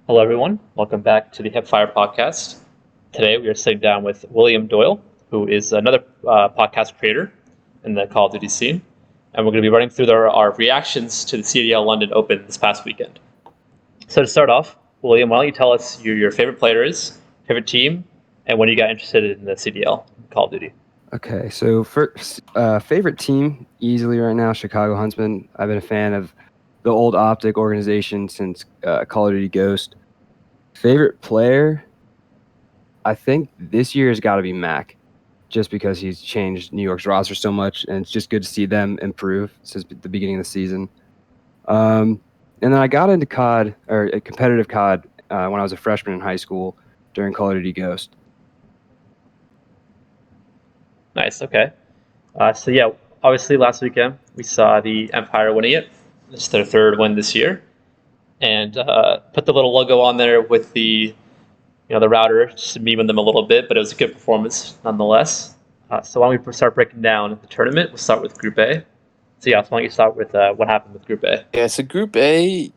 Hello, everyone. Welcome back to the Hipfire Podcast. Today, we are sitting down with William Doyle, who is another podcast creator in the Call of Duty scene, and we're going to be running through our reactions to the CDL London Open this past weekend. So, to start off, William, why don't you tell us who your favorite player is, favorite team, and when you got interested in the CDL Call of Duty? Okay, so first, favorite team easily right now, Chicago Huntsmen. I've been a fan of the old Optic organization since Call of Duty Ghost. Favorite player, I think this year has got to be Mac, just because he's changed New York's roster so much, and it's just good to see them improve since the beginning of the season. And then I got into COD, or competitive COD, when I was a freshman in high school during Call of Duty Ghost. Nice, okay. Obviously last weekend we saw the Empire winning it. It's their third win this year. And put the little logo on there with the router, just to meme them a little bit, but it was a good performance nonetheless. So why don't we start breaking down the tournament? We'll start with Group A. So why don't you start with what happened with Group A? Yeah, so Group A,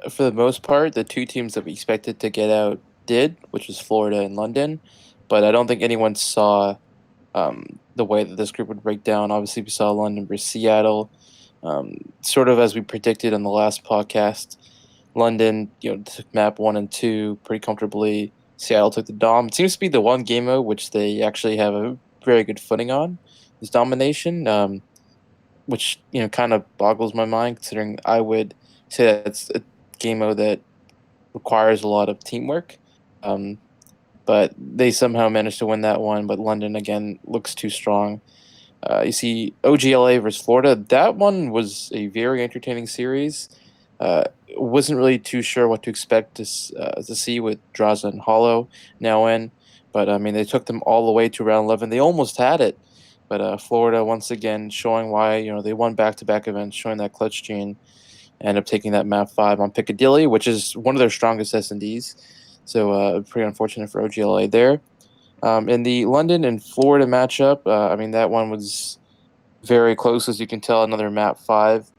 for the most part, the two teams that we expected to get out did, which was Florida and London. But I don't think anyone saw the way that this group would break down. Obviously, we saw London versus Seattle, sort of as we predicted on the last podcast. London, took map 1 and 2 pretty comfortably. Seattle took the Dom. It seems to be the one game mode which they actually have a very good footing on, is domination, which kind of boggles my mind, considering I would say that it's a game mode that requires a lot of teamwork. But they somehow managed to win that one. But London, again, looks too strong. You see OGLA versus Florida. That one was a very entertaining series. Wasn't really too sure what to expect to see with Draza and Hollow now in. But, I mean, they took them all the way to round 11. They almost had it. But Florida, once again, showing why, they won back-to-back events, showing that clutch gene. Ended up taking that map 5 on Piccadilly, which is one of their strongest S&Ds. So pretty unfortunate for OGLA there. In the London and Florida matchup, that one was very close, as you can tell, another map 5.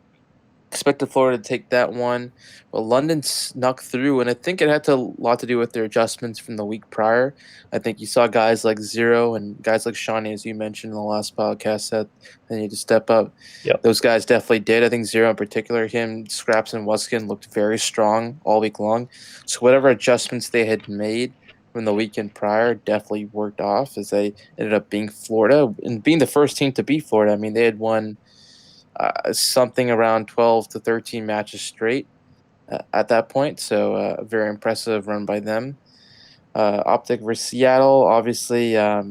Expected Florida to take that one, but London snuck through, and I think it had a lot to do with their adjustments from the week prior. I think you saw guys like Zero and guys like Shawnee, as you mentioned in the last podcast, said they need to step up. Yep. Those guys definitely did. I think Zero in particular, him, Scraps, and Wuskin looked very strong all week long. So whatever adjustments they had made from the weekend prior definitely worked off, as they ended up being Florida and being the first team to beat Florida. I mean, they had won something around 12 to 13 matches straight at that point. So a very impressive run by them. Optic versus Seattle, obviously a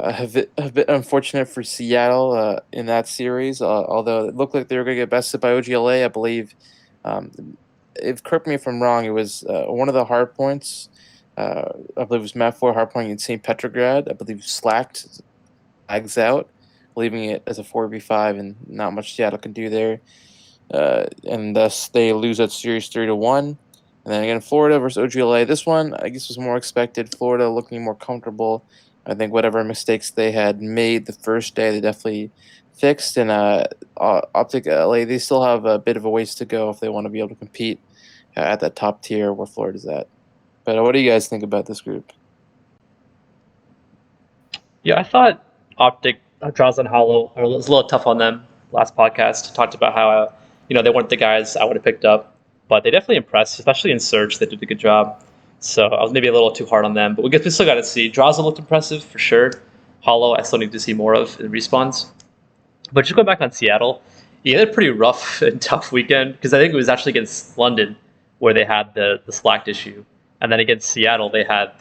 bit unfortunate for Seattle in that series, although it looked like they were going to get bested by OGLA. I believe, correct me if I'm wrong, it was one of the hard points. I believe it was map 4 hard point in St. Petrograd. I believe slacked, lags out, leaving it as a 4v5, and not much Seattle can do there. And thus they lose that series 3-1. And then again, Florida versus OGLA. This one, I guess, was more expected. Florida looking more comfortable. I think whatever mistakes they had made the first day, they definitely fixed. And Optic LA, they still have a bit of a ways to go if they want to be able to compete at that top tier where Florida's at. But what do you guys think about this group? Yeah, I thought Optic, Draza and Hollow, it was a little tough on them last podcast. Talked about how, they weren't the guys I would have picked up, but they definitely impressed, especially in Surge. They did a good job. So I was maybe a little too hard on them, but we still got to see. Draza looked impressive for sure. Hollow, I still need to see more of in respawns. But just going back on Seattle, they had a pretty rough and tough weekend, because I think it was actually against London where they had the slacked issue. And then against Seattle, they had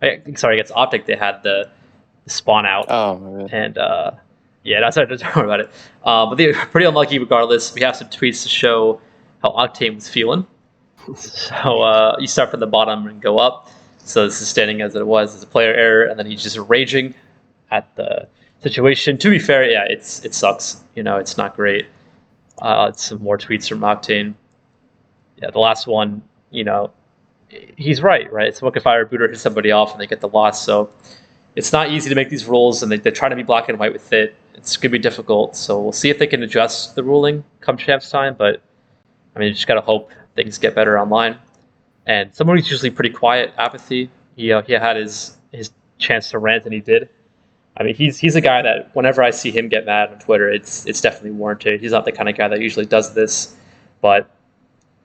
against Optic, they had the spawn out. Oh, my God. And don't worry about it. But they were pretty unlucky regardless. We have some tweets to show how Octane was feeling. So you start from the bottom and go up. So this is standing as it was as a player error, and then he's just raging at the situation. To be fair, yeah, it sucks. It's not great. Some more tweets from Octane. Yeah, the last one, he's right? Someone can fire a booter, hit somebody off, and they get the loss. So it's not easy to make these rules, and they're trying to be black and white with it. It's going to be difficult. So we'll see if they can adjust the ruling come champs time. But, you just got to hope things get better online. and someone who's usually pretty quiet, apathy. He had his chance to rant, and he did. I mean, he's a guy that whenever I see him get mad on Twitter, it's definitely warranted. He's not the kind of guy that usually does this, but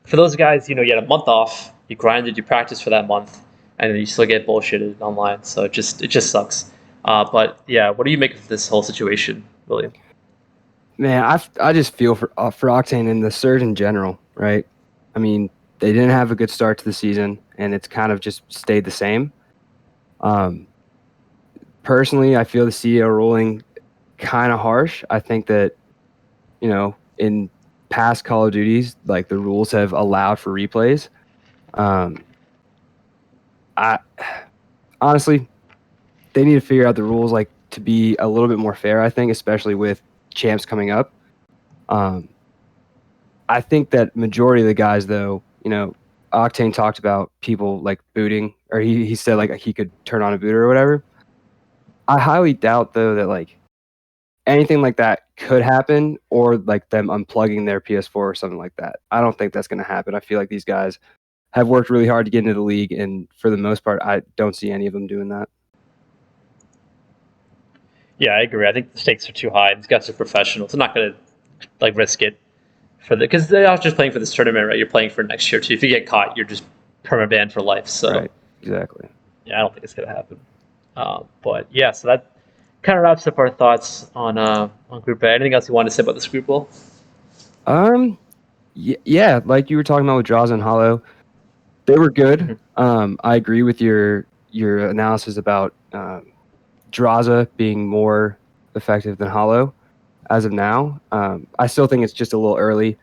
for those guys, you had a month off, you grinded, you practiced for that month, and then you still get bullshitted online. So it just sucks. But yeah, what do you make of this whole situation, William? Man, I just feel for Octane and the Surge in general, right? I mean, they didn't have a good start to the season, and it's kind of just stayed the same. Personally, I feel the CDL ruling kind of harsh. I think that, in past Call of Duties, like the rules have allowed for replays. I honestly, they need to figure out the rules like to be a little bit more fair. I think, especially with champs coming up. I think that majority of the guys, though, Octane talked about people like booting, or he said like he could turn on a booter or whatever. I highly doubt though that like anything like that could happen, or like them unplugging their PS4 or something like that. I don't think that's going to happen. I feel like these guys have worked really hard to get into the league, and for the most part, I don't see any of them doing that. Yeah, I agree. I think the stakes are too high. These guys are professionals. They're not going to like risk it because they're not just playing for this tournament, right? You're playing for next year too. If you get caught, you're just perma-banned for life. So right, exactly. Yeah, I don't think it's going to happen. But yeah, so that kind of wraps up our thoughts on Group A. Anything else you want to say about this group, Will? Yeah, like you were talking about with Draza and Hollow, they were good. I agree with your analysis about Draza being more effective than Hollow as of now. I still think it's just a little early,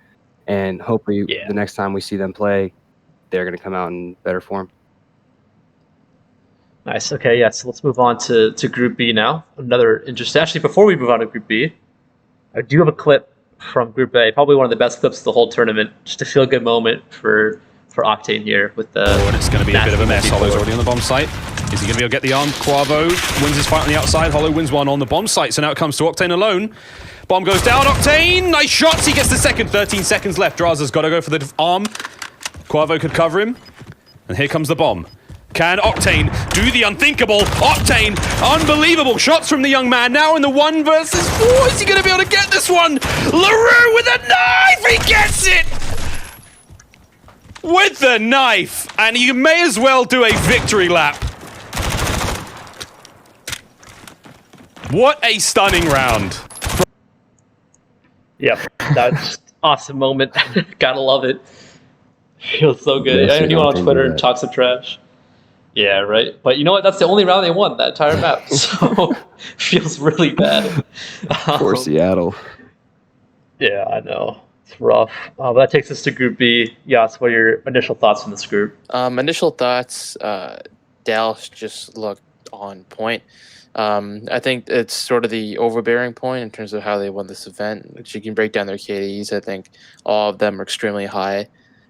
and hopefully the next time we see them play, they're going to come out in better form. Nice. Okay, yeah, so let's move on to Group B now. Another interesting. Actually, before we move on to Group B, I do have a clip from Group A, probably one of the best clips of the whole tournament. Just a feel-good moment for Octane here with the. And it's going to be a bit of a mess. Hollow's already on the bomb site. Is he going to be able to get the arm? Quavo wins his fight on the outside. Hollow wins one on the bomb site, so now it comes to Octane alone. Bomb goes down. Octane, nice shots. He gets the second. 13 seconds left. Draza's got to go for the arm. Quavo could cover him, and here comes the bomb. Can Octane do the unthinkable? Octane, unbelievable shots from the young man. Now in the 1 versus 4. Is he going to be able to get this one? LaRue with a knife. He gets it with the knife. And you may as well do a victory lap. What a stunning round. Yep, that's awesome moment. Gotta love it. Feels so good. I know he went on Twitter and talk some trash. Yeah, right. But you know what? That's the only round they won that entire map. So feels really bad. For Seattle. Yeah, I know. It's rough. But that takes us to Group B. Yas, what are your initial thoughts on this group? Initial thoughts, Dallas just looked on point. I think it's sort of the overbearing point in terms of how they won this event. Which you can break down their KDs. I think all of them are extremely high.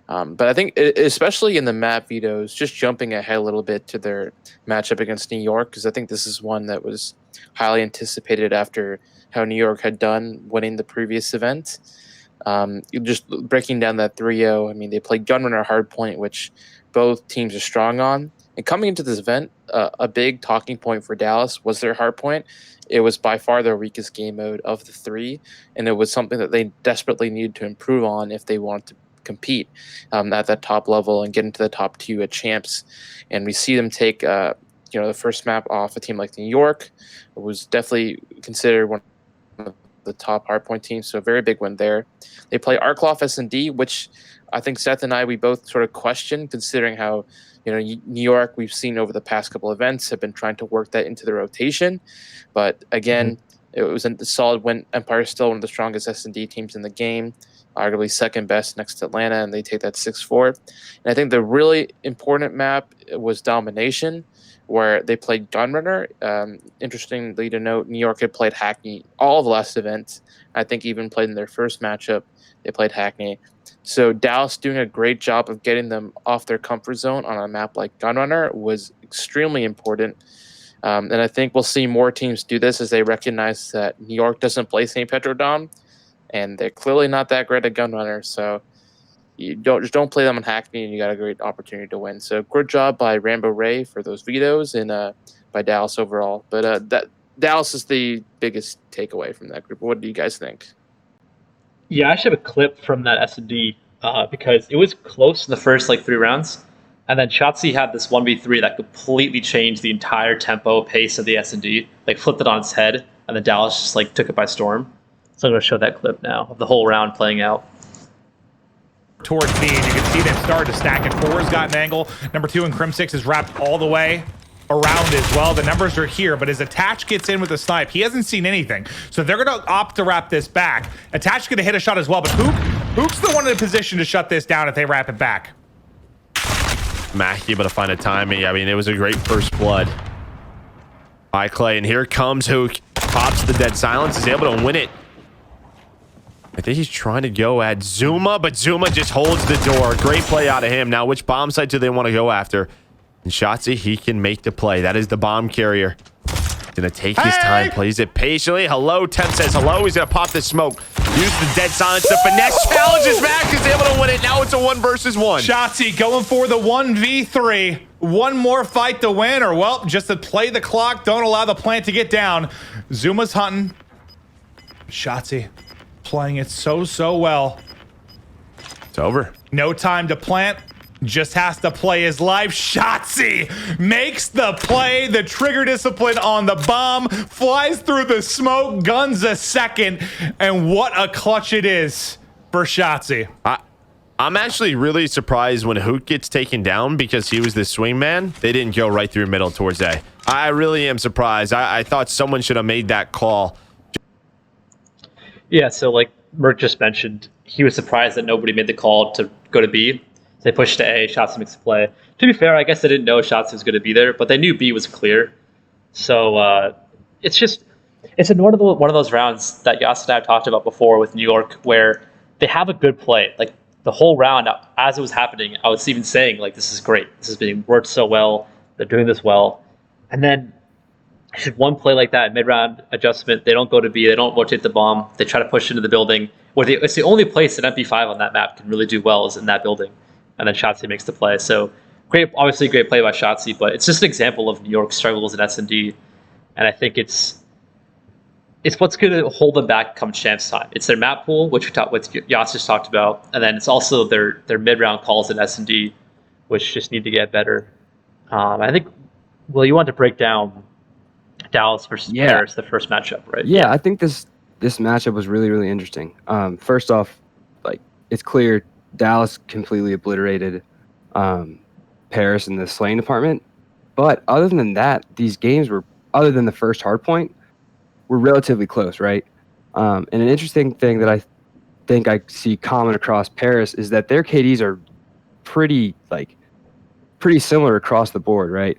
But I think, especially in the map vetoes, just jumping ahead a little bit to their matchup against New York, because I think this is one that was highly anticipated after how New York had done winning the previous event. Just breaking down that 3-0, I mean, they played Gunrunner Hardpoint, which both teams are strong on. And coming into this event, a big talking point for Dallas was their Hardpoint. It was by far their weakest game mode of the 3, and it was something that they desperately needed to improve on if they wanted to compete at that top level and get into the top 2 at champs. And we see them take the first map off a team like New York. It was definitely considered one of the top hardpoint teams, so a very big win there. They play Arkloff S&D, which I think Seth and we both sort of question, considering how New York, we've seen over the past couple events, have been trying to work that into the rotation. But again, it was a solid win. Empire is still one of the strongest S&D teams in the game, arguably second best next to Atlanta, and they take that 6-4. And I think the really important map was Domination, where they played Gunrunner. Interestingly to note, New York had played Hackney all of the last events. I think even played in their first matchup, they played Hackney. So Dallas doing a great job of getting them off their comfort zone on a map like Gunrunner was extremely important. And I think we'll see more teams do this as they recognize that New York doesn't play St. Petrodome, and they're clearly not that great at Gunrunner. So you don't play them on Hackney, and you got a great opportunity to win. So good job by Rambo Ray for those vetoes, and by Dallas overall. But that Dallas is the biggest takeaway from that group. What do you guys think? Yeah, I should have a clip from that S&D because it was close in the first 3 rounds, and then Shotzi had this 1v3 that completely changed the entire tempo pace of the S&D, flipped it on its head, and then Dallas just took it by storm. So I'm going to show that clip now of the whole round playing out. Towards B, and you can see them start to stack it. 4 has got an angle. Number 2 and Crim6 is wrapped all the way around as well. The numbers are here, but as Attach gets in with a snipe, he hasn't seen anything. So they're going to opt to wrap this back. Attach going to hit a shot as well, but Hook's the one in a position to shut this down if they wrap it back. Mack able to find a timing. I mean, it was a great first blood by Clay, and here comes Hook. Pops the dead silence, is able to win it. I think he's trying to go at Zuma, but Zuma just holds the door. Great play out of him. Now, which bomb site do they want to go after? And Shotzi, he can make the play. That is the bomb carrier. Gonna take his time, plays it patiently. Hello, Temp says hello. He's gonna pop the smoke. Use the dead silence. The finesse challenges Mac is able to win it. Now it's a 1 versus 1. Shotzi going for the 1v3. One more fight to win, or well, just to play the clock. Don't allow the plant to get down. Zuma's hunting. Shotzi playing it so well. It's over. No time to plant. Just has to play his life. Shotzi makes the play. The trigger discipline on the bomb. Flies through the smoke. Guns a second. And what a clutch it is for Shotzi. I'm actually really surprised when Hook gets taken down because he was the swing man. They didn't go right through middle towards A. I really am surprised. I thought someone should have made that call. Yeah, so Merc just mentioned, he was surprised that nobody made the call to go to B. So they pushed to A, Shotzi makes a play. To be fair, I guess they didn't know Shotzi was going to be there, but they knew B was clear. So it's one of those rounds that Yasser and I have talked about before with New York, where they have a good play. The whole round, as it was happening, I was even saying, this is great. This is being worked so well. They're doing this well. And then one play like that, mid-round adjustment, they don't go to B, they don't rotate the bomb, they try to push into the building. It's the only place that MP5 on that map can really do well is in that building. And then Shotzi makes the play. So obviously great play by Shotzi, but it's just an example of New York's struggles in S&D. And I think it's what's going to hold them back come champs time. It's their map pool, which Yas just talked about, and then it's also their mid-round calls in S&D, which just need to get better. I think, Will, you want to break down Dallas versus Paris, the first matchup, right? Yeah, I think this matchup was really, really interesting. First off, it's clear Dallas completely obliterated Paris in the slaying department. But other than that, these games were, other than the first hard point, were relatively close, right? And an interesting thing that I think I see common across Paris is that their KDs are pretty similar across the board, right?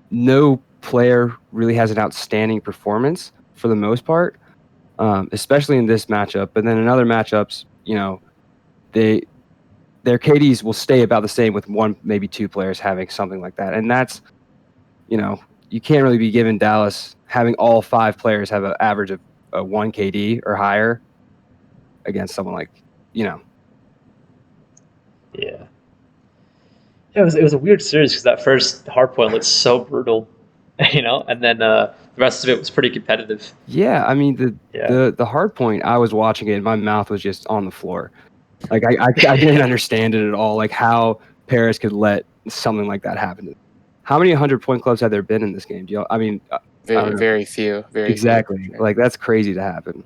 No player really has an outstanding performance for the most part, especially in this matchup. But then in other matchups, their KDs will stay about the same with 1, maybe 2 players having something like that. And that's, you can't really be giving Dallas having all 5 players have an average of a 1 KD or higher against someone Yeah. It was a weird series because that first hard point looked so brutal, and then the rest of it was pretty competitive. Yeah, I mean the hard point, I was watching it and my mouth was just on the floor. I didn't understand it at all, how Paris could let something like that happen. How many 100-point clubs have there been in this game? Very few. Exactly. Few. That's crazy to happen.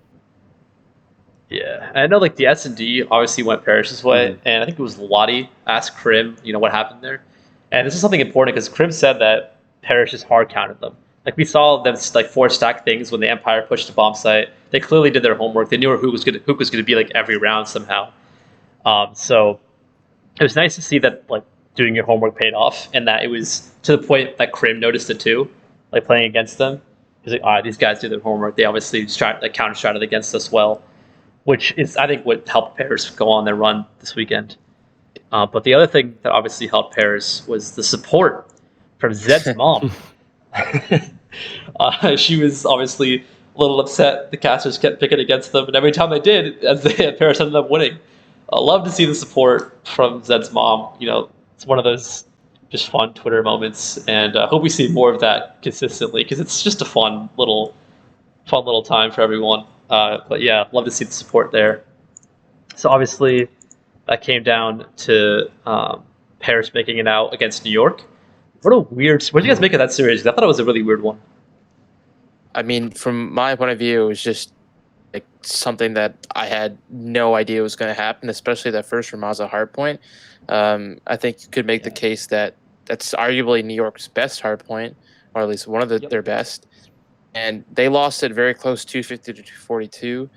Yeah, I know the S&D obviously went Paris's way, and I think it was Lottie asked Krim, what happened there. And this is something important because Krim said that Paris just hard counted them. We saw them 4-stack things when the Empire pushed the bomb site. They clearly did their homework. They knew Hook was going to be every round somehow. So it was nice to see that doing your homework paid off, and that it was to the point that Krim noticed it too, playing against them. He's these guys do their homework. They obviously counter-stratted against us well, which is, I think, what helped Paris go on their run this weekend. But the other thing that obviously helped Paris was the support from Zed's mom. She was obviously a little upset. The casters kept picking against them, and every time they did, Paris ended up winning. I love to see the support from Zed's mom. It's one of those just fun Twitter moments, and I hope we see more of that consistently because it's just a fun little time for everyone. But yeah, love to see the support there. So obviously, that came down to Paris making it out against New York. What did you guys make of that series? I thought it was a really weird one. I mean, from my point of view, it was just like something that I had no idea was going to happen, especially that first Ramaza hardpoint. I think you could make the case that that's arguably New York's best hardpoint, or at least one of their best. And they lost it very close, 250 to 242.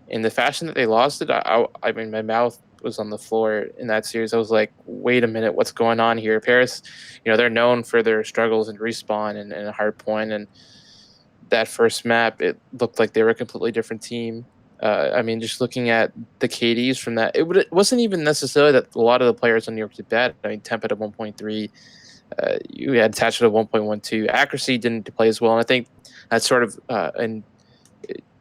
In the fashion that they lost it, I mean, my mouth was on the floor in that series. I was like, wait a minute, what's going on here? Paris, they're known for their struggles in respawn and a hardpoint, and that first map, it looked like they were a completely different team. I mean, just looking at the KDs from that, it wasn't even necessarily that a lot of the players on New York did bad. I mean, Temp at 1.3, you had Attached at 1.12. Accuracy didn't play as well, and I think that's sort of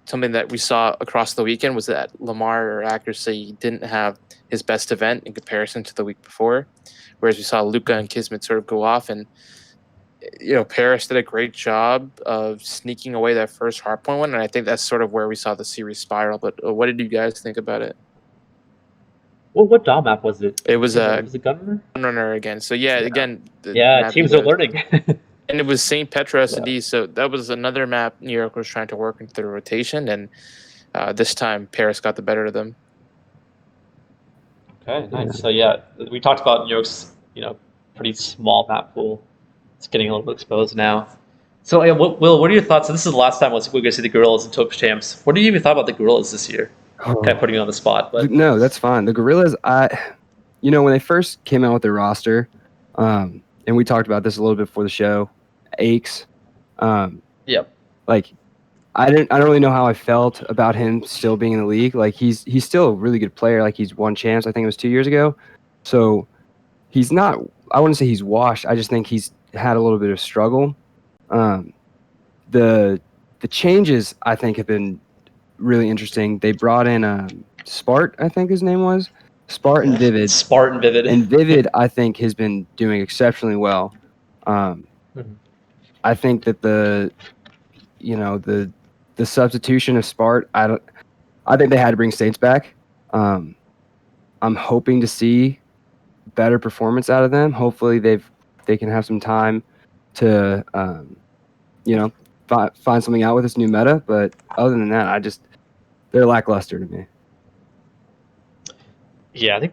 something that we saw across the weekend was that Lamar or Accuracy didn't have his best event in comparison to the week before, whereas we saw Luca and Kismet sort of go off, and Paris did a great job of sneaking away that first hardpoint one, and I think that's sort of where we saw the series spiral. But what did you guys think about it? Well, what DOM map was it? It was Gunrunner again. So again. Teams are learning. And it was St. Petra S&D, so that was another map New York was trying to work into the rotation, and this time Paris got the better of them. Okay, nice. So we talked about New York's pretty small map pool. It's getting a little bit exposed now. So Will, what are your thoughts? So this is the last time we're going to see the Gorillas in Top Champs. What do you even thought about the Gorillas this year? Kind of putting you on the spot, but no, that's fine. The Gorillas, when they first came out with their roster, and we talked about this a little bit before the show. Aches. Yep. Like, I don't really know how I felt about him still being in the league. Like, he's still a really good player. Like, he's won champs. I think it was 2 years ago. So he's not. I wouldn't say he's washed. I just think he's had a little bit of struggle. The changes I think have been really interesting. They brought in Spart, I think his name was Spart and Vivid. And Vivid, I think, has been doing exceptionally well. I think that the substitution of Spart, I think they had to bring Saints back. I'm hoping to see better performance out of them. Hopefully they can have some time to find something out with this new meta. But other than that, they're lackluster to me. Yeah, I think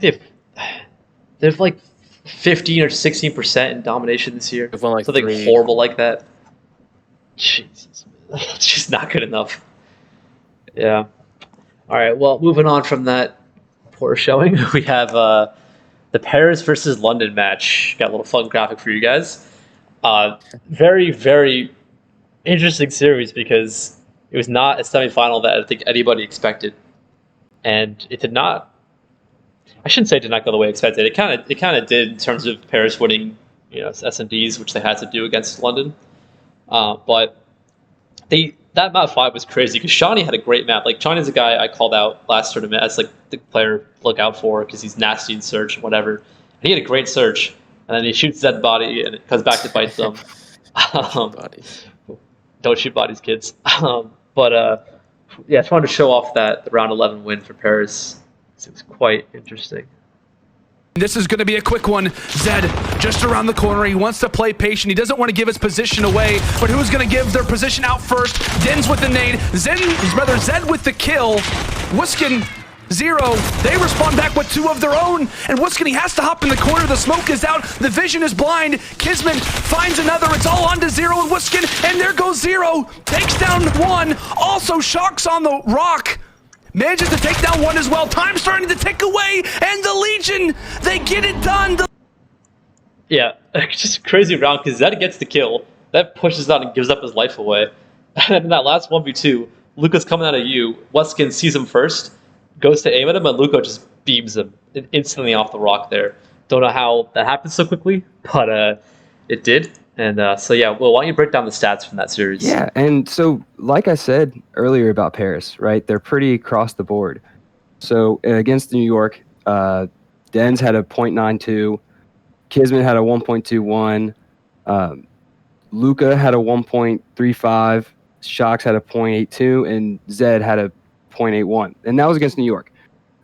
they've like 15 or 16% in domination this year. Something horrible like that. Jesus, it's just not good enough. Yeah. All right. Well, moving on from that poor showing, we have the Paris versus London match. Got a little fun graphic for you guys. Very, very interesting series because it was not a semifinal that I think anybody expected, and it did not. I shouldn't say it did not go the way expected. It kind of did in terms of Paris winning, S&Ds, which they had to do against London. But that map 5 was crazy because Shawnee had a great map. Like, Shawnee's a guy I called out last tournament as like the player to look out for because he's nasty in search and whatever. And he had a great search, and then he shoots Zed body and it comes back to bite them. Don't shoot bodies, kids. I just wanted to show off that round 11 win for Paris. It was quite interesting. This is going to be a quick one. Zed just around the corner. He wants to play patient. He doesn't want to give his position away, but who's going to give their position out first? Den's with the nade. Zed with the kill. Wuskin, 0. They respond back with 2 of their own, and Wuskin, he has to hop in the corner. The smoke is out. The vision is blind. Kisman finds another. It's all on to 0 and Wuskin, and there goes 0. Takes down 1. Also shocks on the rock. Manages to take down 1 as well. Time starting to tick away, and the Legion, they get it done. Yeah, just a crazy round because Zed gets the kill. That pushes out and gives up his life away. And in that last 1v2, Luca's coming out of you. Weskin sees him first, goes to aim at him, and Luca just beams him instantly off the rock there. Don't know how that happened so quickly, but it did. And Will, why don't you break down the stats from that series? Yeah, and so like I said earlier about Paris, right? They're pretty across the board. So against New York, Dens had a .92. Kismet had a 1.21. Luca had a 1.35. Shocks had a .82, and Zed had a .81. And that was against New York.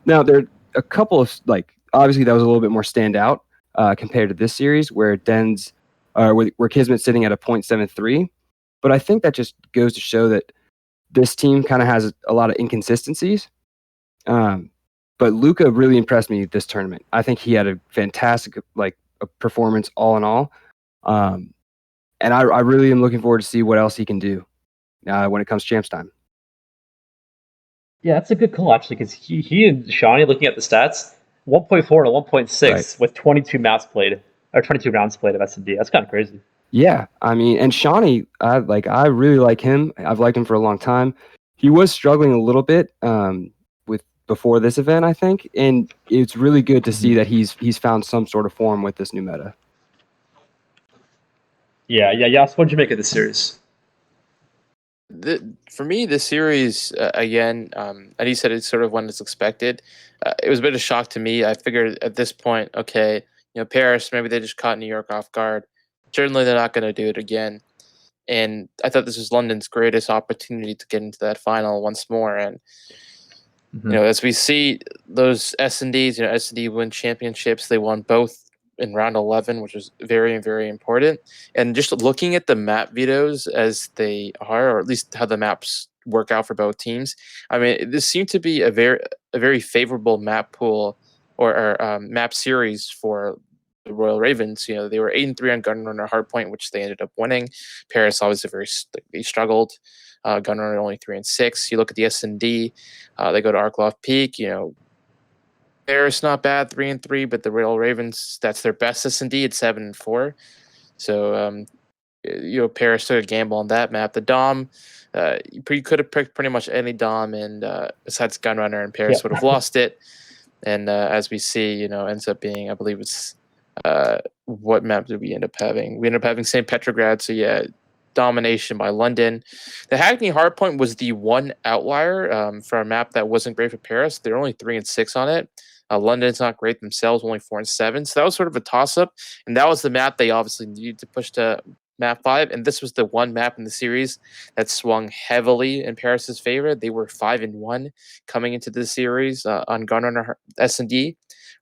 Now, there are a couple of, obviously that was a little bit more standout compared to this series where where Kismet's sitting at a .73. But I think that just goes to show that this team kind of has a lot of inconsistencies. But Luca really impressed me this tournament. I think he had a fantastic a performance all in all. And I really am looking forward to see what else he can do when it comes champs time. Yeah, that's a good call, actually, because he and Shawnee, looking at the stats, 1.4 and a 1.6 with 22 maps played, or 22 rounds played of S&D. That's kind of crazy. Yeah, I mean, and Shawnee, I really like him. I've liked him for a long time. He was struggling a little bit before this event, I think, and it's really good to see that he's found some sort of form with this new meta. Yeah. Yas, what did you make of this series? For me, the series, again, and he said it sort of went as expected. It was a bit of a shock to me. I figured at this point, okay, Paris, maybe they just caught New York off guard. Certainly they're not going to do it again. And I thought this was London's greatest opportunity to get into that final once more. And, as we see those S&Ds, S&D win championships. They won both in round 11, which was very, very important. And just looking at the map vetoes as they are, or at least how the maps work out for both teams, I mean, this seemed to be a very favorable map pool or map series for the Royal Ravens. They were 8-3 on Gunrunner Hardpoint, which they ended up winning. Paris obviously they struggled. Gunrunner only 3-6. You look at the S&D, they go to Arkloff Peak. Paris not bad, 3-3, but the Royal Ravens, that's their best S&D at 7-4. So Paris took a gamble on that map. The Dom, you could have picked pretty much any Dom, and besides Gunrunner, and Paris would have lost it. And as we see, ends up being, I believe it's what map did we end up having? We ended up having St. Petrograd. So yeah, domination by London. The Hackney Hardpoint was the one outlier for a map that wasn't great for Paris. They're only 3-6 on it. London's not great themselves, only 4-7. So that was sort of a toss-up, and that was the map they obviously needed to push to map 5. And this was the one map in the series that swung heavily in Paris's favor. They were 5-1 coming into the series on Gunrunner S&D,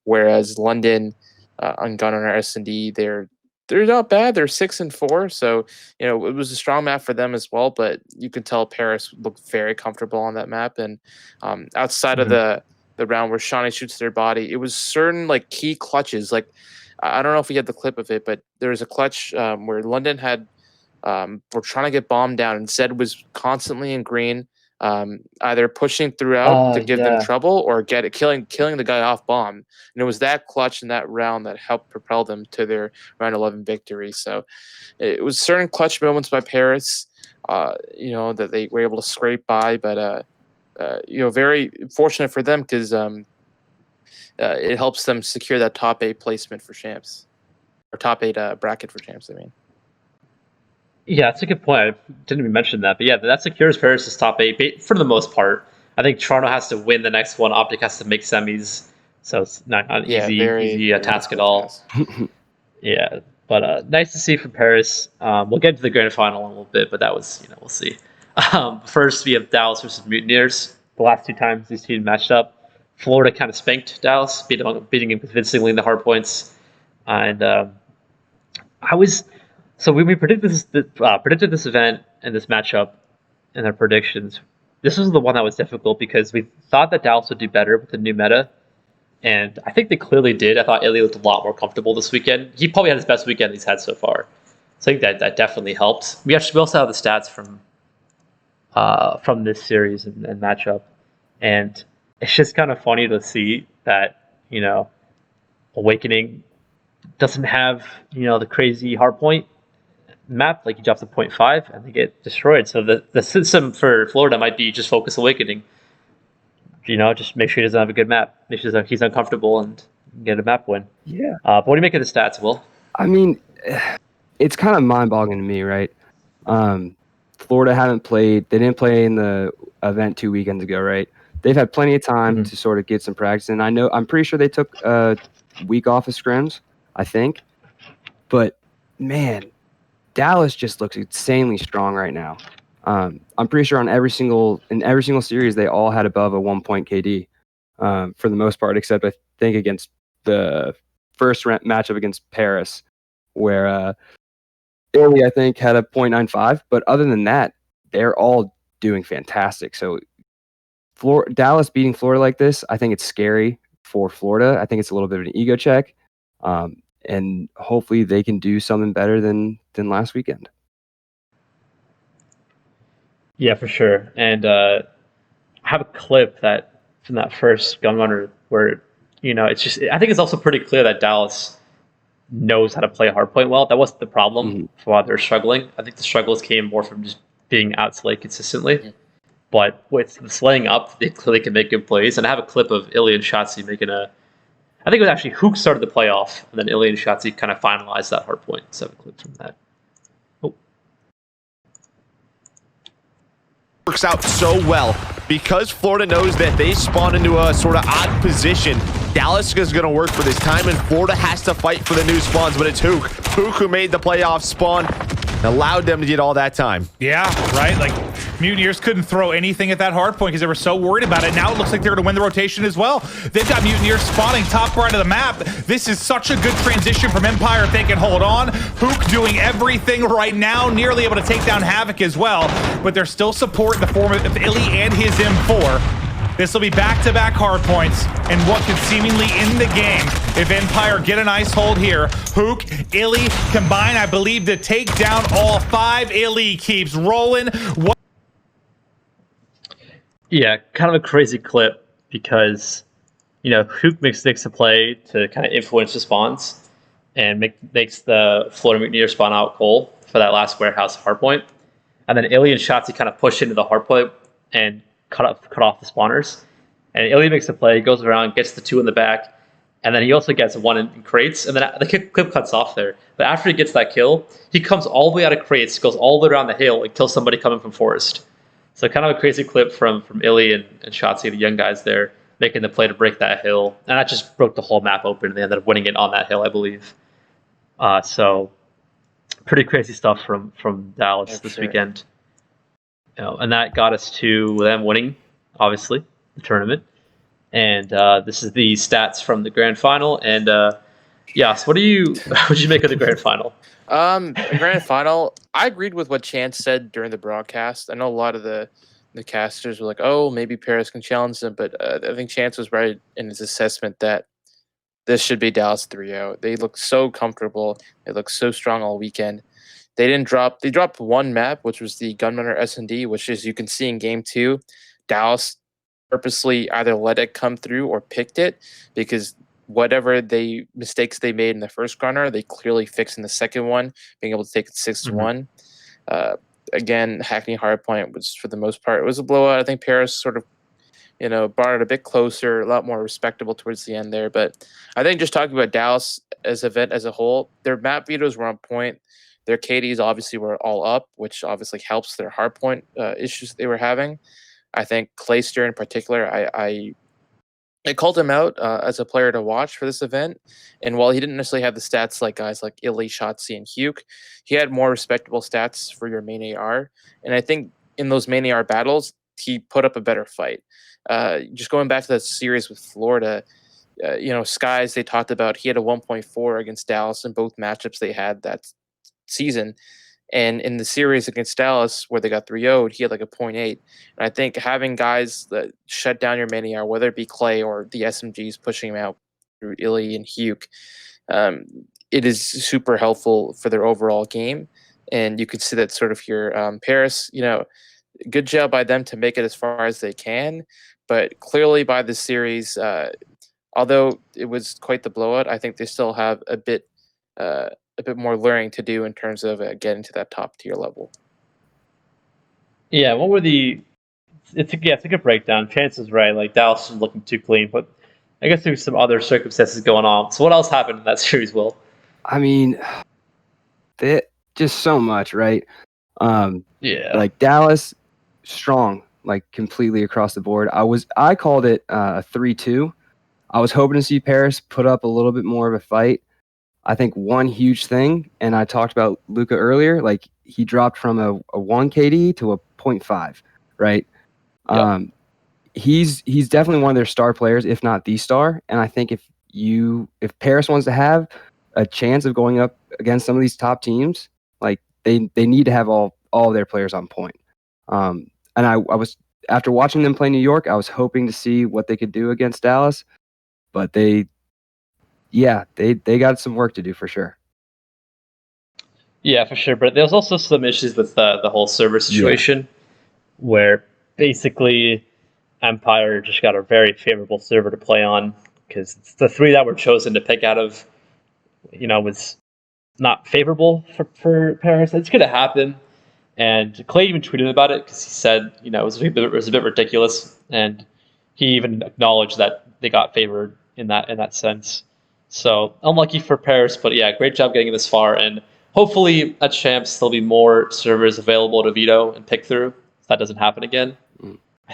whereas London on Gunrunner S&D, they're not bad. They're 6-4, so it was a strong map for them as well. But you could tell Paris looked very comfortable on that map. And outside of the round where Shawnee shoots their body, it was certain key clutches. I don't know if we had the clip of it, but there was a clutch where London had were trying to get bombed down, and Zed was constantly in green, either pushing throughout to give them trouble or killing the guy off bomb. And it was that clutch in that round that helped propel them to their round 11 victory. So it was certain clutch moments by Paris, that they were able to scrape by, but very fortunate for them because it helps them secure that top 8 placement for champs, or top 8 bracket for champs. I mean. Yeah, that's a good point. I didn't even mention that. But yeah, that secures Paris' top 8 for the most part. I think Toronto has to win the next one. Optic has to make semis. So it's not an easy task at all. Yeah, but nice to see from Paris. We'll get to the grand final in a little bit, but that was, we'll see. First, we have Dallas versus Mutineers. The last 2 times these teams matched up, Florida kind of spanked Dallas, beating him convincingly in the hard points. And So when we predicted this event and this matchup in our predictions, this was the one that was difficult because we thought that Dallas would do better with the new meta, and I think they clearly did. I thought Ilya looked a lot more comfortable this weekend. He probably had his best weekend he's had so far. So I think that definitely helped. We also have the stats from this series and matchup, and it's just kind of funny to see that Awakening doesn't have the crazy hardpoint map. He drops a 0.5 and they get destroyed. So the system for Florida might be just focus Awakening. Just make sure he doesn't have a good map. Make sure he's uncomfortable and get a map win. Yeah. But what do you make of the stats, Will? I mean, it's kind of mind-boggling to me, right? Florida haven't played. They didn't play in the event 2 weekends ago, right? they've had plenty of time to sort of get some practice. And I'm pretty sure they took a week off of scrims, I think. But man, Dallas just looks insanely strong right now. I'm pretty sure in every single series they all had above a 1 point KD for the most part, except I think against the first matchup against Paris, where Italy I think had a 0.95. But other than that, they're all doing fantastic. So Dallas beating Florida like this, I think it's scary for Florida. I think it's a little bit of an ego check. And hopefully they can do something better than last weekend. Yeah, for sure. And I have a clip that from that first gun runner where, it's just, I think it's also pretty clear that Dallas knows how to play hardpoint well. That wasn't the problem for why they're struggling. I think the struggles came more from just being out slayed consistently. But with the slaying up, they clearly can make good plays. And I have a clip of Illy and Shotzi making I think it was actually Hook started the playoff, and then Illy and Shotzi kind of finalized that hard point. 7 clips from that. Works out so well because Florida knows that they spawn into a sort of odd position. Dallas is going to work for this time, and Florida has to fight for the new spawns, but it's Hook who made the playoff spawn, allowed them to get all that time. Yeah, right? Like, Mutineers couldn't throw anything at that hard point because they were so worried about it. Now it looks like they're going to win the rotation as well. They've got Mutineers spawning top right of the map. This is such a good transition from Empire if they can hold on. Hook doing everything right now, nearly able to take down Havoc as well, but there's still support in the form of Illy and his M4. This will be back-to-back hard points, and what could seemingly end the game if Empire get an ice hold here. Hook, Illy combine, I believe, to take down all 5. Illy keeps rolling. Yeah, kind of a crazy clip because, Hook makes a play to kind of influence the spawns and makes the Florida Mutineer spawn out goal for that last warehouse hardpoint. And then Illy and Shotzi kind of push into the hardpoint and cut off the spawners. And Illy makes a play, goes around, gets the 2 in the back, and then he also gets 1 in crates, and then the clip cuts off there. But after he gets that kill, he comes all the way out of crates, goes all the way around the hill, and kills somebody coming from forest. So kind of a crazy clip from Illy and Shotzi, the young guys there, making the play to break that hill. And that just broke the whole map open, and they ended up winning it on that hill, I believe. So pretty crazy stuff from Dallas this weekend. And that got us to them winning, obviously, the tournament. And this is the stats from the grand final. And Yas, what did you make of the grand final? Grand final, I agreed with what Chance said during the broadcast. I know a lot of the casters were like, oh, maybe Paris can challenge them, but I think Chance was right in his assessment that this should be Dallas 3-0. They look so comfortable. They look so strong all weekend. They dropped 1 map, which was the Gunrunner S&D, which, as you can see in game 2, Dallas purposely either let it come through or picked it, because whatever mistakes they made in the first Gunrunner, they clearly fixed in the second one, being able to take it 6-1. Again, Hackney Hardpoint was, for the most part, it was a blowout. I think Paris sort of, brought it a bit closer, a lot more respectable towards the end there. But I think just talking about Dallas as an event as a whole, their map vetoes were on point. Their KDs obviously were all up, which obviously helps their hardpoint issues they were having. I think Clayster in particular, I called him out as a player to watch for this event. And while he didn't necessarily have the stats like guys like Illy, Shotzi, and Hugh, he had more respectable stats for your main AR. And I think in those main AR battles, he put up a better fight. Just going back to that series with Florida, Skies, they talked about, he had a 1.4 against Dallas in both matchups they had that season. And in the series against Dallas, where they got 3-0'd, he had like a 0.8. And I think having guys that shut down your main AR, whether it be Clay or the SMGs pushing him out through Illy and Hugh, it is super helpful for their overall game. And you could see that sort of here. Paris, good job by them to make it as far as they can. But clearly by the series, although it was quite the blowout, I think they still have a bit more learning to do in terms of getting to that top tier level. Yeah, what were it's a good breakdown. Chance is right. Like, Dallas is looking too clean, but I guess there's some other circumstances going on. So what else happened in that series, Will? I mean, just so much, right? Yeah. Like, Dallas, strong. like completely across the board. I called it a 3-2. I was hoping to see Paris put up a little bit more of a fight. I think one huge thing, and I talked about Luka earlier, like he dropped from a 1 KD to a 0.5, right? Yep. He's definitely one of their star players, if not the star. And I think if Paris wants to have a chance of going up against some of these top teams, like they need to have all of their players on point. And I was, after watching them play New York, I was hoping to see what they could do against Dallas, but they got some work to do for sure. Yeah, for sure. But there's also some issues with the whole server situation, where basically Empire just got a very favorable server to play on, because the 3 that were chosen to pick out of, was not favorable for Paris. It's going to happen. And Clay even tweeted about it because he said, it was a bit ridiculous, and he even acknowledged that they got favored in that sense. So unlucky for Paris, but yeah, great job getting this far, and hopefully at Champs there'll be more servers available to veto and pick through. If that doesn't happen again.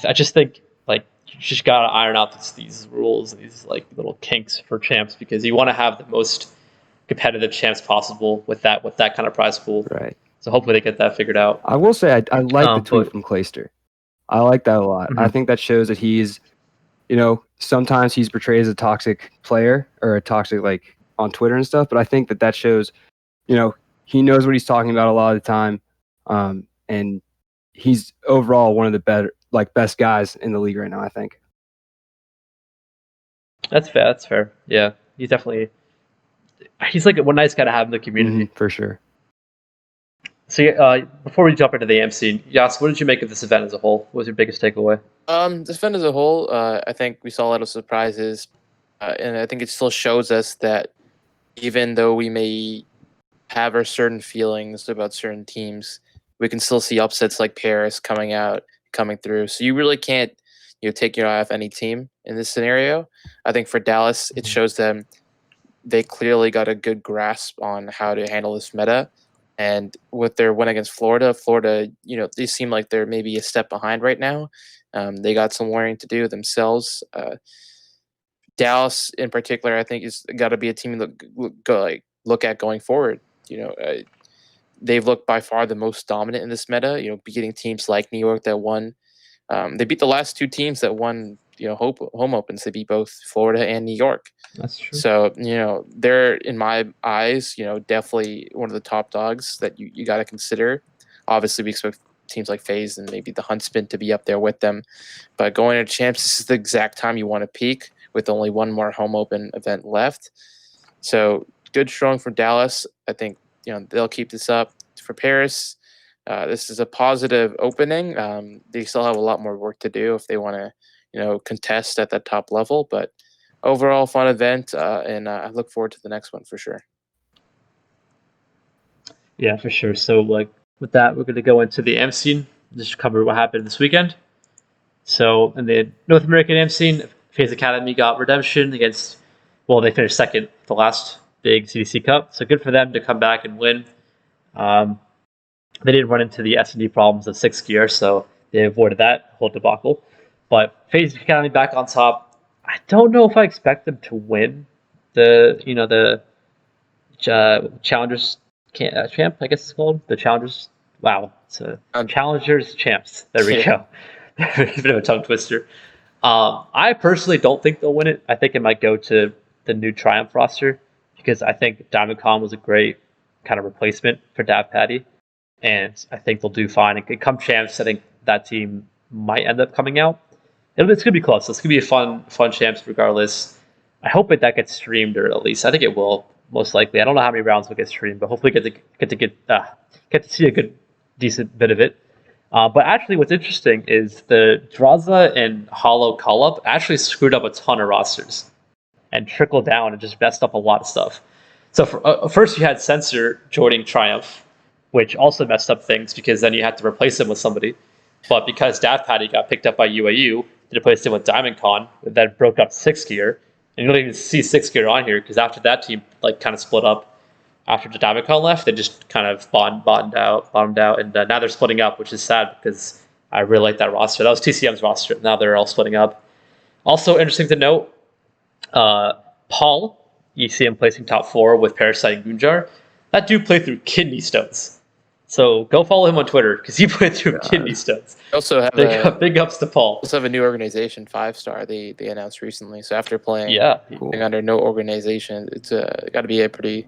I just think like you just gotta iron out these rules, these like little kinks for Champs, because you want to have the most competitive Champs possible with that kind of prize pool. Right. So hopefully they get that figured out. I will say I like the tweet from Clayster. I like that a lot. Mm-hmm. I think that shows that he's, sometimes he's portrayed as a toxic player or a toxic like on Twitter and stuff, but I think that shows, he knows what he's talking about a lot of the time, and he's overall one of the best guys in the league right now, I think. That's fair. Yeah, he's like one nice guy to have in the community. For sure. So before we jump into the AMC, Yas, what did you make of this event as a whole? What was your biggest takeaway? This event as a whole, I think we saw a lot of surprises, and I think it still shows us that even though we may have our certain feelings about certain teams, we can still see upsets like Paris coming through. So you really can't, take your eye off any team in this scenario. I think for Dallas, it shows them they clearly got a good grasp on how to handle this meta. And with their win against Florida, they seem like they're maybe a step behind right now. They got some learning to do themselves. Dallas, in particular, I think is got to be a team to look at going forward. They've looked by far the most dominant in this meta. Beating teams like New York that won. They beat the last 2 teams that won. Home opens. They beat both Florida and New York. That's true. So, they're, in my eyes, definitely one of the top dogs that you got to consider. Obviously, we expect teams like FaZe and maybe the Huntsman to be up there with them. But going to Champs, this is the exact time you want to peak with only one more home open event left. So, good strong for Dallas. I think, they'll keep this up. For Paris, this is a positive opening. They still have a lot more work to do if they want to, contest at that top level. But overall, fun event, and I look forward to the next one for sure. Yeah, for sure. So, with that, we're going to go into the AM scene, just cover what happened this weekend. So, in the North American AM scene, FaZe Academy got redemption against, they finished second, the last big CDC Cup. So, good for them to come back and win. They didn't run into the S&D problems of 6th gear, so they avoided that whole debacle. But FaZe Academy back on top. I don't know if I expect them to win the Challengers champ, I guess it's called. The Challengers. Wow. It's a Challengers champs. There we go. It's a bit of a tongue twister. I personally don't think they'll win it. I think it might go to the new Triumph roster, because I think DiamondCon was a great kind of replacement for Dav Patty. And I think they'll do fine. And come Champs, I think that team might end up coming out. It's going to be close. It's going to be a fun Champs regardless. I hope that gets streamed, or at least I think it will, most likely. I don't know how many rounds will get streamed, but hopefully get to see a good, decent bit of it. But actually what's interesting is the Draza and Hollow call-up actually screwed up a ton of rosters and trickled down and just messed up a lot of stuff. So first you had Censor joining Triumph, which also messed up things because then you had to replace him with somebody. But because Dav Patty got picked up by UAU, they replaced him with DiamondCon, that broke up 6th gear. And you don't even see 6th gear on here, because after that team kind of split up after the DiamondCon left, they just kind of bottomed out, and now they're splitting up, which is sad because I really like that roster. That was TCM's roster. Now they're all splitting up. Also interesting to note, Paul, you see him placing top 4 with Parasite and Gunjar. That dude played through kidney stones. So go follow him on Twitter because he played through kidney stones. Also have big ups to Paul. Also have a new organization, 5-star. They announced recently. So after playing Cool. under no organization, it's got to be a pretty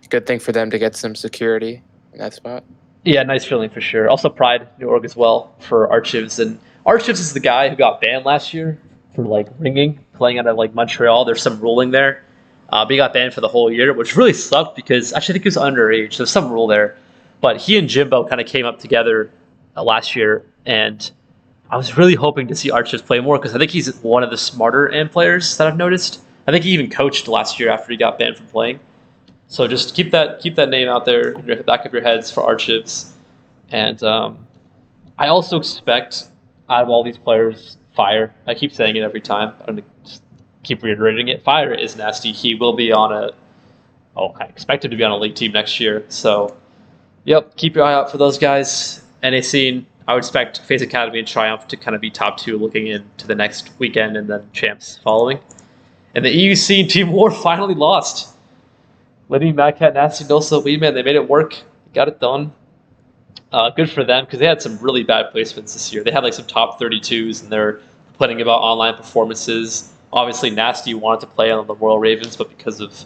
good thing for them to get some security in that spot. Yeah, nice feeling for sure. Also Pride, new org as well for Archivs. And Archivs is the guy who got banned last year for like ringing, playing out of like Montreal. There's some ruling there. But he got banned for the whole year, which really sucked because actually I think he was underage. There's some rule there. But he and Jimbo kind of came up together last year, and I was really hoping to see Archivs play more because I think he's one of the smarter AMP players that I've noticed. I think he even coached last year after he got banned from playing. So just keep that name out there in the back of your heads for Archivs. And I also expect out of all these players, Fire. I keep saying it every time. I'm going to just keep reiterating it. Fire is nasty. He will be on I expect him to be on a league team next year. So, yep, keep your eye out for those guys. NA scene, I would expect FaZe Academy and Triumph to kind of be top 2 looking into the next weekend and then Champs following. And the EU scene, Team War finally lost. Liddy, Madcat, Nasty, Nosa, Weedman, they made it work. Got it done. Good for them because they had some really bad placements this year. They had like some top 32s and they're complaining about online performances. Obviously, Nasty wanted to play on the Royal Ravens, but because of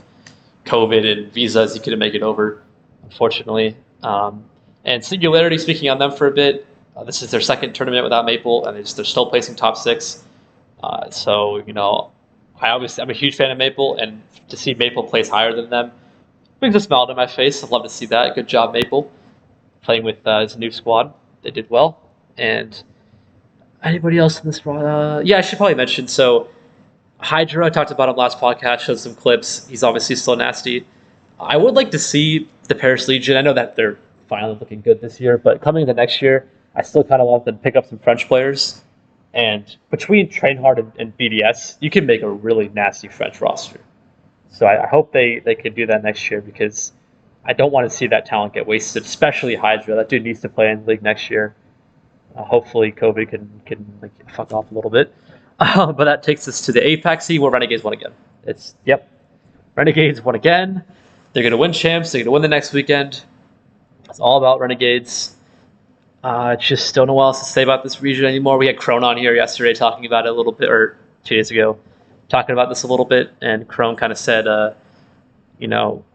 COVID and visas, he couldn't make it over, unfortunately. And Singularity, speaking on them for a bit, this is their second tournament without Maple, and they're still placing top 6. So, I'm a huge fan of Maple, and to see Maple place higher than them brings a smile to my face. I'd love to see that. Good job, Maple, playing with his new squad. They did well. And anybody else in this? I should probably mention. So Hydra, I talked about him last podcast, showed some clips. He's obviously still nasty. I would like to see the Paris Legion. I know that they're finally looking good this year, but coming into next year, I still kind of want them to pick up some French players. And between Trainhard and BDS, you can make a really nasty French roster. So I hope they can do that next year because I don't want to see that talent get wasted, especially Hydra. That dude needs to play in the league next year. Hopefully COVID can fuck off a little bit. But that takes us to the APAC scene where Renegades won again. Renegades won again. They're going to win Champs. They're going to win the next weekend. It's all about Renegades. Just don't know what else to say about this region anymore. We had Crone on here yesterday talking about it a little bit, or 2 days ago, talking about this a little bit, and Crone kind of said,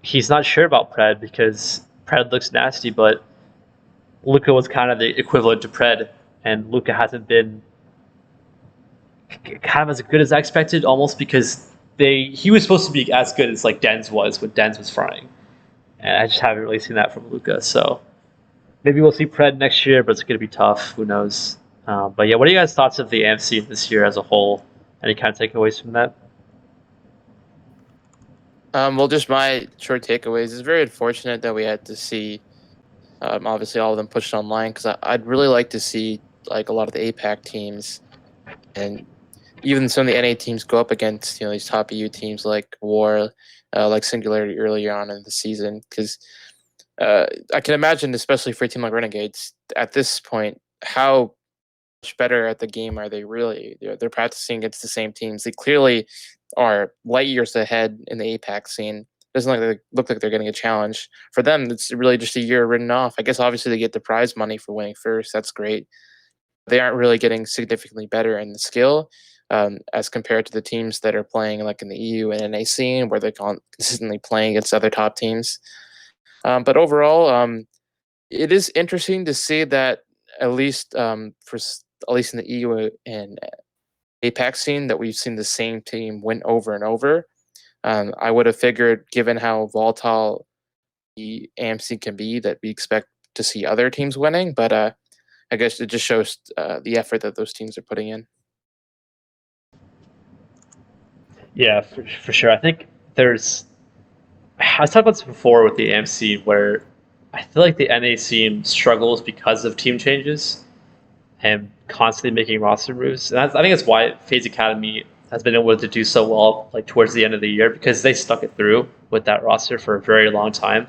he's not sure about Pred because Pred looks nasty, but Luca was kind of the equivalent to Pred, and Luca hasn't been kind of as good as I expected, almost because he was supposed to be as good as like Dens was when Dens was frying, and I just haven't really seen that from Luca. So maybe we'll see Pred next year, but it's going to be tough. Who knows? But yeah, what are you guys' thoughts of the AMC this year as a whole? Any kind of takeaways from that? Well, just my short takeaways. It's very unfortunate that we had to see, obviously, all of them pushed online because I'd really like to see like a lot of the APAC teams and even some of the NA teams go up against these top EU teams like War, like Singularity earlier on in the season because I can imagine, especially for a team like Renegades, at this point, how much better at the game are they really? They're practicing against the same teams. They clearly are light years ahead in the APAC scene. Doesn't look like they're getting a challenge. For them, it's really just a year written off. I guess obviously they get the prize money for winning first. That's great. They aren't really getting significantly better in the skill as compared to the teams that are playing like in the EU and NA scene where they're consistently playing against other top teams. But overall, it is interesting to see that at least in the EU and APAC scene that we've seen the same team win over and over. I would have figured, given how volatile the AMC can be, that we expect to see other teams winning. But I guess it just shows the effort that those teams are putting in. Yeah, for sure. I think I was talking about this before with the AMC where I feel like the NA scene struggles because of team changes and constantly making roster moves. And I think that's why FaZe Academy has been able to do so well like towards the end of the year because they stuck it through with that roster for a very long time.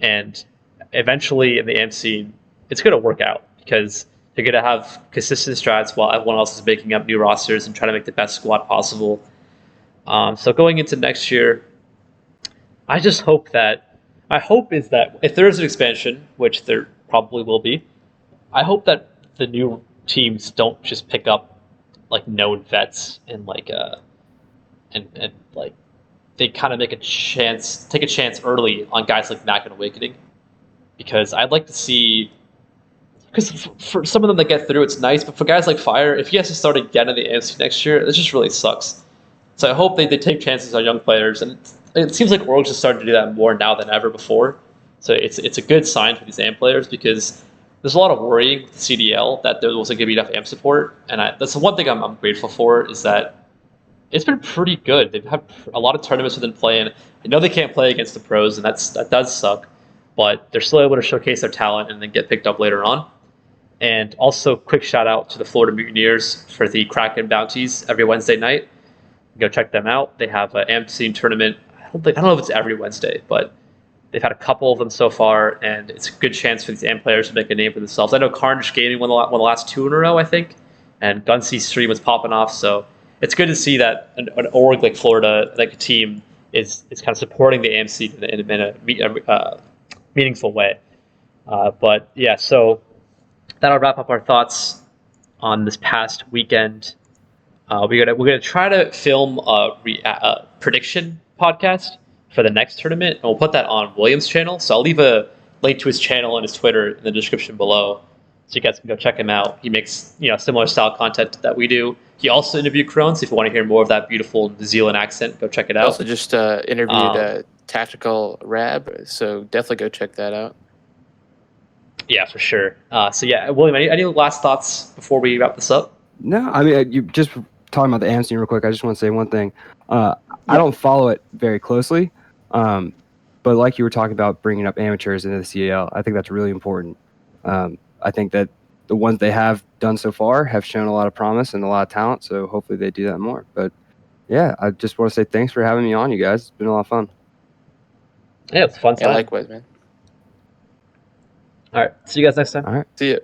And eventually in the AMC, it's going to work out because They're going to have consistent strats while everyone else is making up new rosters and trying to make the best squad possible. So going into next year, I just hope that, my hope is that if there is an expansion, which there probably will be, I hope that the new teams don't just pick up like known vets and like and like they kind of take a chance early on guys like Mac and Awakening, because I'd like to see, because for some of them that get through it's nice, but for guys like Fire, if he has to start again in the AFC next year, it just really sucks. So I hope they take chances on young players, and it seems like Org's just starting to do that more now than ever before. So it's a good sign for these AMP players, because there's a lot of worrying with the CDL that there wasn't going to be enough AMP support, and that's the one thing I'm grateful for, is that it's been pretty good. They've had a lot of tournaments within play, and I know they can't play against the pros, and that does suck, but they're still able to showcase their talent and then get picked up later on. And also, quick shout out to the Florida Mutineers for the Kraken bounties every Wednesday night. Go check them out. They have an AMP scene tournament. I don't know if it's every Wednesday, but they've had a couple of them so far, and it's a good chance for these AMP players to make a name for themselves. I know Carnage Gaming won the last 2 in a row, I think, and Gunsy's stream was popping off, so it's good to see that an org like Florida, like a team, is kind of supporting the AMP scene in a meaningful way. But yeah, so that'll wrap up our thoughts on this past weekend. We're gonna try to film a prediction podcast for the next tournament, and we'll put that on William's channel. So I'll leave a link to his channel and his Twitter in the description below, so you guys can go check him out. He makes similar style content that we do. He also interviewed Crones. If you want to hear more of that beautiful New Zealand accent, go check it out. Also just interviewed Tactical Rab, so definitely go check that out. Yeah, for sure. So yeah, William, any last thoughts before we wrap this up? No, I mean, you just talking about the AMP scene real quick. I just want to say one thing. I don't follow it very closely, but like you were talking about bringing up amateurs into the CDL, I think that's really important. I think that the ones they have done so far have shown a lot of promise and a lot of talent, so hopefully they do that more. But yeah, I just want to say thanks for having me on, you guys. It's been a lot of fun. Yeah, it's fun time. Yeah, likewise, man. All right, see you guys next time. All right. See ya.